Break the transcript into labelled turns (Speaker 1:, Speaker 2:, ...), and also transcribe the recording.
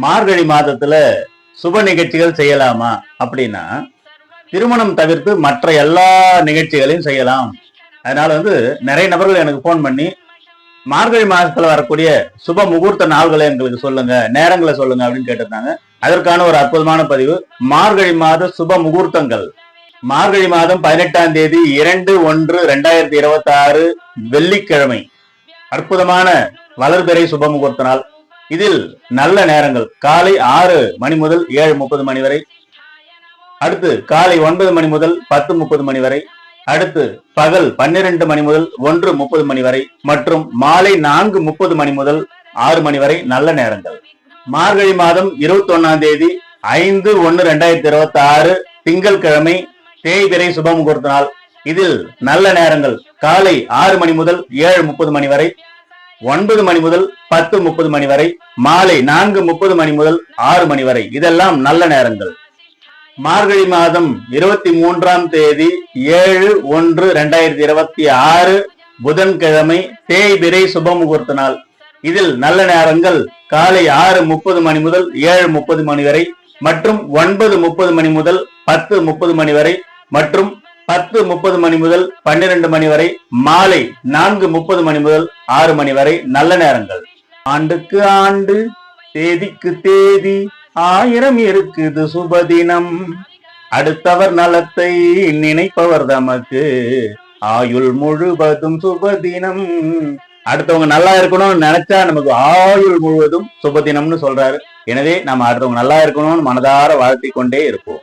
Speaker 1: மார்கழி மாதத்துல சுப நிகழ்ச்சிகள் செய்யலாமா அப்படின்னா, திருமணம் தவிர்த்து மற்ற எல்லா நிகழ்ச்சிகளையும் செய்யலாம். அதனால நிறைய நபர்கள் எனக்கு போன் பண்ணி மார்கழி மாதத்துல வரக்கூடிய சுப முகூர்த்த நாள்களை எங்களுக்கு சொல்லுங்க, நேரங்களை சொல்லுங்க அப்படின்னு கேட்டிருந்தாங்க. அதற்கான ஒரு அற்புதமான பதிவு மார்கழி மாத சுப முகூர்த்தங்கள். மார்கழி மாதம் 18ஆம் தேதி 2/1/2026 வெள்ளிக்கிழமை அற்புதமான வளர்பிறை சுப முகூர்த்த நாள். இதில் நல்ல நேரங்கள் காலை 6 மணி முதல் 7:30 மணி வரை, அடுத்து காலை 9 மணி முதல் 10:30 மணி வரை, அடுத்து பகல் 12 மணி முதல் 1:30 மணி வரை மற்றும் மாலை 4:30 மணி முதல் 6 மணி வரை நல்ல நேரங்கள். மார்கழி மாதம் 21ஆம் தேதி 5/1/2026 திங்கட்கிழமை தேய்பிறை சுப முகூர்த்த நாள். இதில் நல்ல நேரங்கள் காலை 6 மணி முதல் 7:30 மணி வரை, 9 மணி முதல் 10:30 மணி வரை, மாலை 4:30 மணி முதல் 6 மணி வரை. இதெல்லாம் நல்ல நேரங்கள். மார்கழி மாதம் 23ஆம் தேதி 7/1/2026 புதன்கிழமை தேய்பிறை சுப முகூர்த்த நாள். இதில் நல்ல நேரங்கள் காலை 6:30 மணி முதல் 7:30 மணி வரை மற்றும் 9:30 மணி முதல் 10:30 மணி வரை மற்றும் 10:30 மணி முதல் 12 மணி வரை, மாலை 4:30 மணி முதல் 6 மணி வரை நல்ல நேரங்கள். ஆண்டுக்கு ஆண்டு தேதிக்கு தேதி 1000 இருக்குது சுபதினம், அடுத்தவர் நலத்தை நினைப்பவர் தமக்கு ஆயுள் முழுவதும் சுபதினம். அடுத்தவங்க நல்லா இருக்கணும்னு நினைச்சா நமக்கு ஆயுள் முழுவதும் சுபதினம்னு சொல்றாரு. எனவே நம்ம அடுத்தவங்க நல்லா இருக்கணும்னு மனதார வாழ்த்தி கொண்டே இருப்போம்.